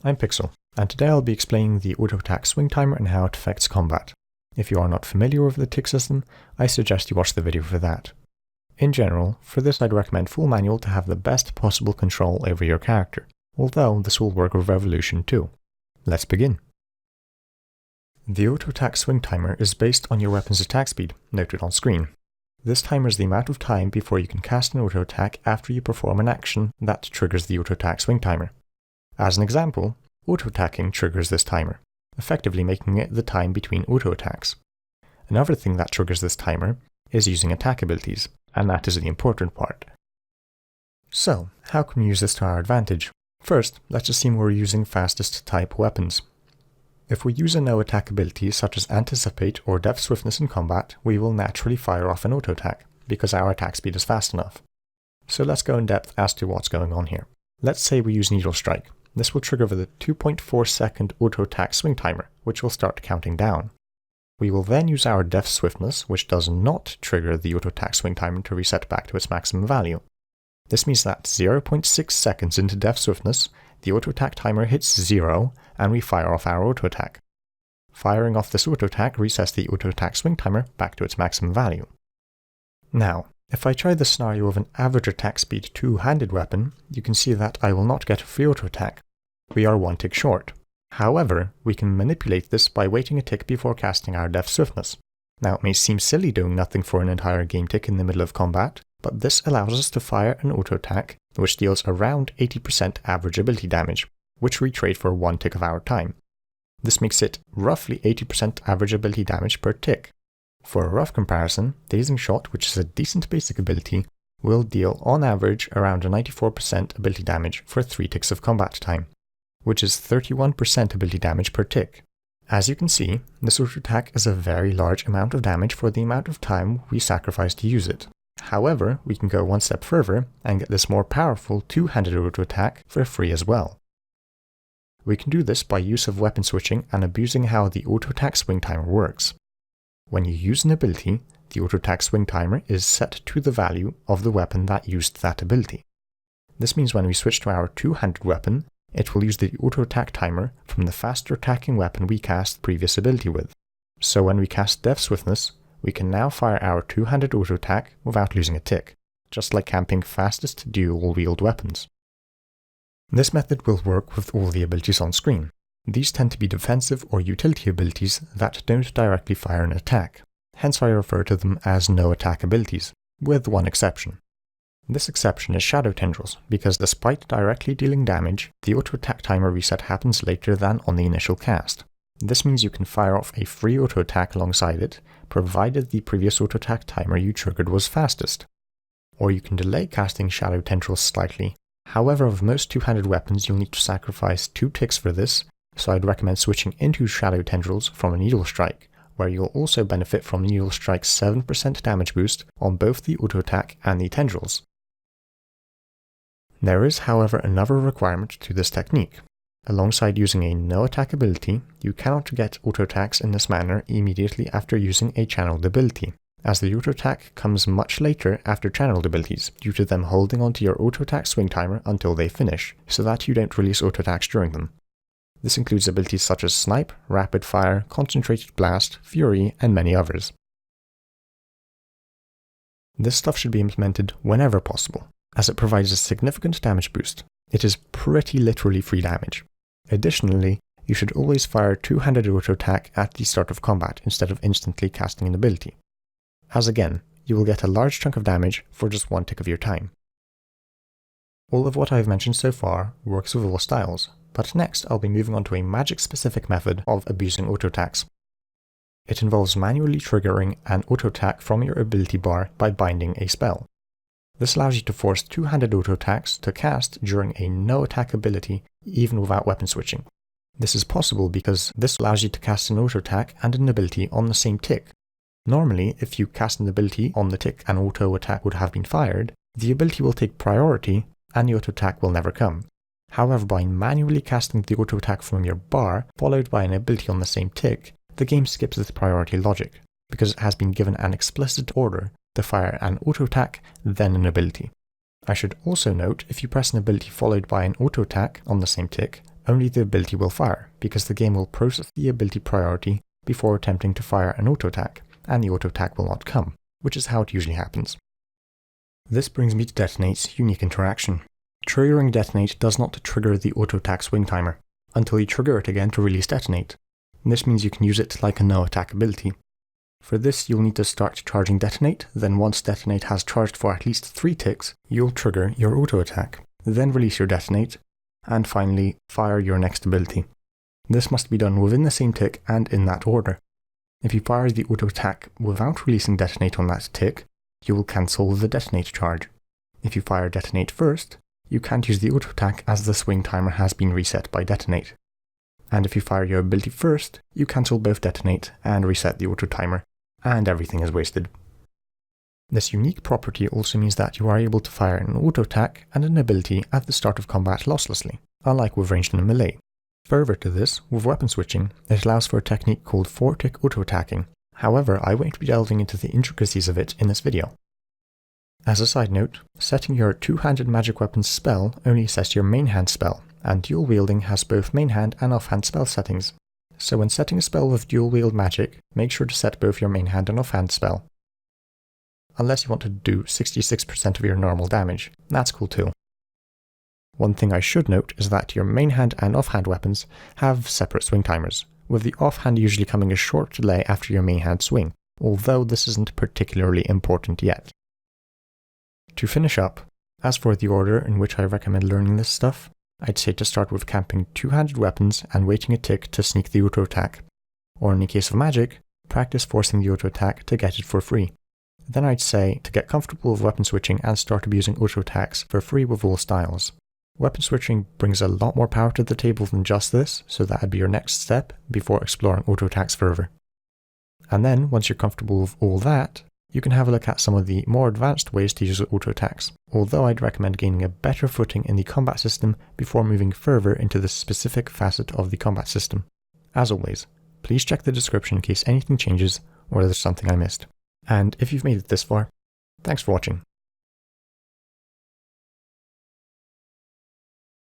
I'm Pixel, and today I'll be explaining the auto-attack swing timer and how it affects combat. If you are not familiar with the tick system, I suggest you watch the video for that. In general, for this I'd recommend full manual to have the best possible control over your character, although this will work with Revolution too. Let's begin. The auto-attack swing timer is based on your weapon's attack speed, noted on screen. This timer is the amount of time before you can cast an auto-attack after you perform an action that triggers the auto-attack swing timer. As an example, auto-attacking triggers this timer, effectively making it the time between auto-attacks. Another thing that triggers this timer is using attack abilities, and that is the important part. So, how can we use this to our advantage? First, let's assume we're using fastest type weapons. If we use a no-attack ability such as Anticipate or Depth Swiftness in combat, we will naturally fire off an auto-attack, because our attack speed is fast enough. So let's go in depth as to what's going on here. Let's say we use Needle Strike. This will trigger the 2.4 second auto-attack swing timer, which will start counting down. We will then use our Depth Swiftness, which does not trigger the auto-attack swing timer to reset back to its maximum value. This means that 0.6 seconds into Depth Swiftness, the auto-attack timer hits 0, and we fire off our auto-attack. Firing off this auto-attack resets the auto-attack swing timer back to its maximum value. Now, if I try the scenario of an average attack speed two-handed weapon, you can see that I will not get a free auto-attack. We are one tick short. However, we can manipulate this by waiting a tick before casting our Depth Swiftness. Now it may seem silly doing nothing for an entire game tick in the middle of combat, but this allows us to fire an auto-attack which deals around 80% average ability damage, which we trade for one tick of our time. This makes it roughly 80% average ability damage per tick. For a rough comparison, Dazing Shot, which is a decent basic ability, will deal on average around a 94% ability damage for 3 ticks of combat time, which is 31% ability damage per tick. As you can see, this auto-attack is a very large amount of damage for the amount of time we sacrifice to use it. However, we can go one step further and get this more powerful two-handed auto-attack for free as well. We can do this by use of weapon switching and abusing how the auto-attack swing timer works. When you use an ability, the auto-attack swing timer is set to the value of the weapon that used that ability. This means when we switch to our two-handed weapon, it will use the auto-attack timer from the faster attacking weapon we cast the previous ability with. So when we cast Depth Swiftness, we can now fire our two-handed auto-attack without losing a tick, just like camping fastest dual-wield weapons. This method will work with all the abilities on screen. These tend to be defensive or utility abilities that don't directly fire an attack, hence I refer to them as no-attack abilities, with one exception. This exception is Shadow Tendrils, because despite directly dealing damage, the auto-attack timer reset happens later than on the initial cast. This means you can fire off a free auto-attack alongside it, provided the previous auto-attack timer you triggered was fastest. Or you can delay casting Shadow Tendrils slightly. However, with most two-handed weapons you'll need to sacrifice 2 ticks for this, so I'd recommend switching into Shadow Tendrils from a Needle Strike, where you'll also benefit from Needle Strike's 7% damage boost on both the auto-attack and the Tendrils. There is, however, another requirement to this technique. Alongside using a no-attack ability, you cannot get auto-attacks in this manner immediately after using a channeled ability, as the auto-attack comes much later after channeled abilities, due to them holding onto your auto-attack swing timer until they finish, so that you don't release auto-attacks during them. This includes abilities such as Snipe, Rapid Fire, Concentrated Blast, Fury, and many others. This stuff should be implemented whenever possible, as it provides a significant damage boost. It is pretty literally free damage. Additionally, you should always fire two-handed auto-attack at the start of combat instead of instantly casting an ability, as again, you will get a large chunk of damage for just one tick of your time. All of what I have mentioned so far works with all styles, but next I'll be moving on to a magic-specific method of abusing auto-attacks. It involves manually triggering an auto-attack from your ability bar by binding a spell. This allows you to force two-handed auto-attacks to cast during a no-attack ability even without weapon switching. This is possible because this allows you to cast an auto-attack and an ability on the same tick. Normally, if you cast an ability on the tick an auto-attack would have been fired, the ability will take priority and the auto-attack will never come. However, by manually casting the auto-attack from your bar, followed by an ability on the same tick, the game skips this priority logic, because it has been given an explicit order to fire an auto-attack, then an ability. I should also note, if you press an ability followed by an auto-attack on the same tick, only the ability will fire, because the game will process the ability priority before attempting to fire an auto attack, and the auto attack will not come, which is how it usually happens. This brings me to Detonate's unique interaction. Triggering Detonate does not trigger the auto attack swing timer, until you trigger it again to release Detonate. This means you can use it like a no attack ability. For this, you'll need to start charging Detonate, then once Detonate has charged for at least 3 ticks, you'll trigger your auto attack, then release your Detonate, and finally fire your next ability. This must be done within the same tick and in that order. If you fire the auto attack without releasing Detonate on that tick, you will cancel the Detonate charge. If you fire Detonate first, you can't use the auto attack as the swing timer has been reset by Detonate. And if you fire your ability first, you cancel both Detonate and reset the auto timer, and everything is wasted. This unique property also means that you are able to fire an auto attack and an ability at the start of combat losslessly, unlike with ranged and melee. Further to this, with weapon switching, it allows for a technique called 4-tick auto attacking. However, I won't be delving into the intricacies of it in this video. As a side note, setting your two-handed magic weapons spell only sets your main hand spell, and dual wielding has both main hand and offhand spell settings. So when setting a spell with dual wield magic, make sure to set both your main hand and offhand spell. Unless you want to do 66% of your normal damage, that's cool too. One thing I should note is that your main hand and offhand weapons have separate swing timers, with the offhand usually coming a short delay after your main hand swing, although this isn't particularly important yet. To finish up, as for the order in which I recommend learning this stuff, I'd say to start with camping two-handed weapons and waiting a tick to sneak the auto attack, or in the case of magic, practice forcing the auto attack to get it for free. Then I'd say to get comfortable with weapon switching and start abusing auto attacks for free with all styles. Weapon switching brings a lot more power to the table than just this, so that'd be your next step before exploring auto attacks further. And then, once you're comfortable with all that, you can have a look at some of the more advanced ways to use auto attacks, although I'd recommend gaining a better footing in the combat system before moving further into the specific facet of the combat system. As always, please check the description in case anything changes or there's something I missed. And if you've made it this far, thanks for watching.